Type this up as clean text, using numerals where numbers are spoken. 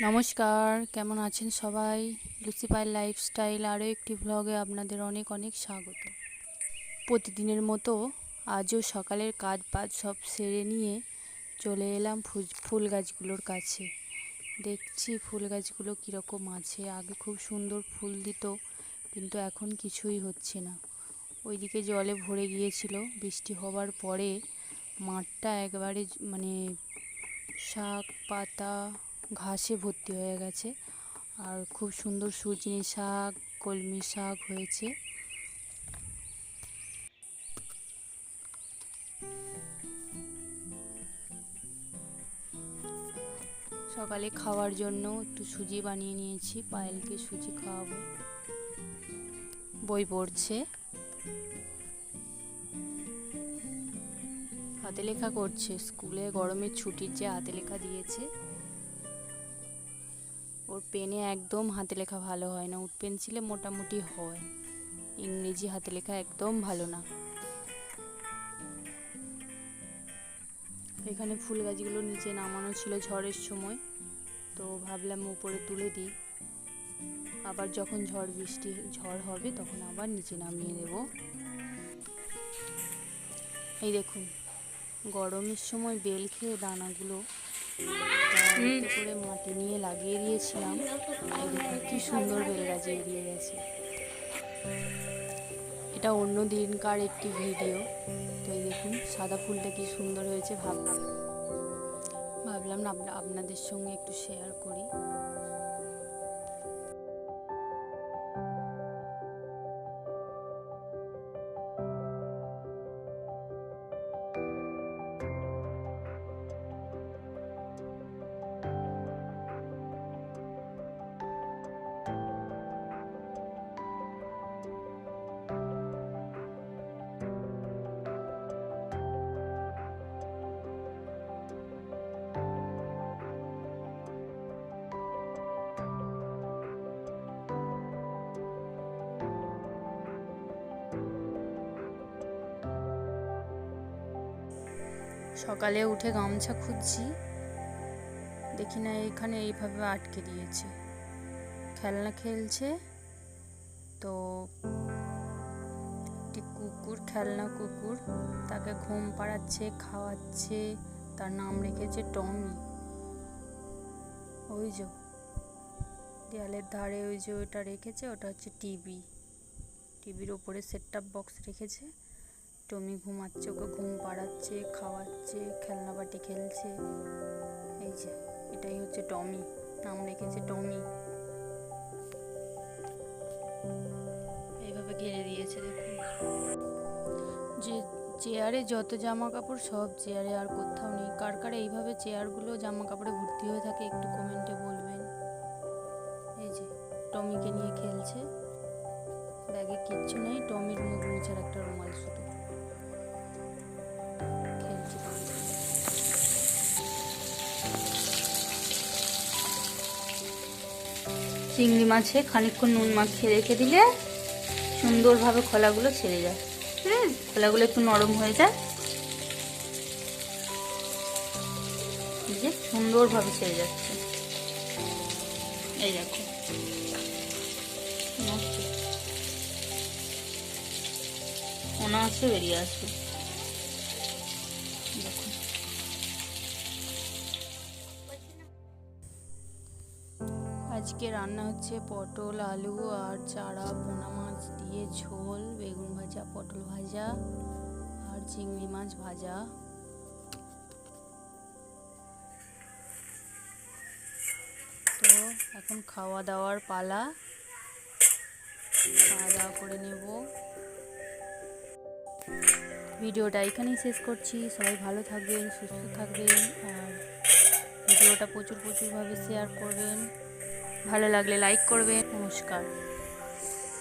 নমস্কার, কেমন আছেন সবাই? লুসি পায়ের লাইফস্টাইল আরও একটি ব্লগে আপনাদের অনেক অনেক স্বাগত। প্রতিদিনের মতো আজও সকালের কাজ বাজ সব সেরে নিয়ে চলে এলাম ফুল গাছগুলোর কাছে। দেখছি ফুল গাছগুলো কীরকম আছে। আগে খুব সুন্দর ফুল দিত, কিন্তু এখন কিছুই হচ্ছে না। ওইদিকে জলে ভরে গিয়েছিল, বৃষ্টি হবার পরে মাঠটা একবারে শাক পাতা ঘাসে ভর্তি হয়ে গেছে। আর খুব সুন্দর সজনে শাক, কলমি শাক হয়েছে। সকালে খাওয়ার জন্য একটু সুজি বানিয়ে নিয়েছি, পায়েলকে সুজি খাওয়াবো। বই পড়ছে, হাতে লেখা করছে। স্কুলে গরমের ছুটির যে হাতে লেখা দিয়েছে, ওর পেনে একদম হাতে লেখা ভালো হয় না। পেন্সিলে মোটামুটি হয়, ইংরেজি হাতে লেখা একদম ভালো না। এখানে ফুল গাছগুলো নিচে নামানো ছিল ঝড়ের সময়, তো ভাবলাম উপরে তুলে দিই। আবার যখন ঝড় হবে তখন আবার নিচে নামিয়ে দেব। এই দেখুন, গরমের সময় বেল খেয়ে দানাগুলো করে মাটি নিয়ে লাগিয়ে দিয়েছিলাম। এই দেখুন কি সুন্দর বেল গাছে এগিয়ে গেছে। এটা অন্য দিনকার একটি ভিডিও। তো এই দেখুন সাদা ফুলটা কি সুন্দর হয়েছে। ভাবলাম না আপনাদের সঙ্গে একটু শেয়ার করি। সকালে উঠে গামছা খুঁজছি, দেখি না এখানে এইভাবে আটকে দিয়েছে। খেলনা খেলছে তো একটি খেলনা কুকুর, তাকে ঘুম পাড়াচ্ছে, খাওয়াচ্ছে। তার নাম রেখেছে টমি। ওই যে দেয়ালের ধারে ওই যে ওটা রেখেছে, ওটা হচ্ছে টিভির ওপরে সেট টপ বক্স রেখেছে। টমি ঘুমাচ্ছে, ওকে ঘুম পাড়াচ্ছে, খাওয়াচ্ছে, খেলনা বাটি খেলছে। এই যে এটাই হচ্ছে টমি, নাম রেখেছে টমি। এইভাবে ঘিরে দিয়েছে। দেখুন, যে চেয়ারে যত জামা কাপড় সব চেয়ারে, আর কোথাও নেই। কার কার এইভাবে চেয়ারগুলো জামা কাপড়ে ভর্তি হয়ে থাকে একটু কমেন্টে বলবেন। এই যে টমিকে নিয়ে খেলছে, ব্যাগে কিচ্ছু নেই, টমির মুখ মোছার একটা রুমাল শুধু। খেলছে। চিংড়ি মাছে খানিকক্ষণ নুন মাখিয়ে রেখে দিলে সুন্দরভাবে খোলাগুলো ছেড়ে যায়। খোলাগুলো একটু নরম হয়ে যায়, এই যে সুন্দরভাবে ছেড়ে যাচ্ছে। এই দেখো, অনায়াসে বেরিয়ে আসবে। দেখুন, আজকে রান্না হচ্ছে পটল, আলু আর চারা পোনা মাছ দিয়ে ঝোল, বেগুন ভাজা, পটল ভাজা আর চিংড়ি মাছ ভাজা। তো এখন খাওয়া দাওয়ার পালা, খাওয়া দাওয়া করে নেব। ভিডিওটা এখানেই শেষ করছি। সবাই ভালো থাকবেন, সুস্থ থাকবেন, আর ভিডিওটা প্রচুরভাবে শেয়ার করবেন। ভালো লাগলে লাইক করবেন। নমস্কার।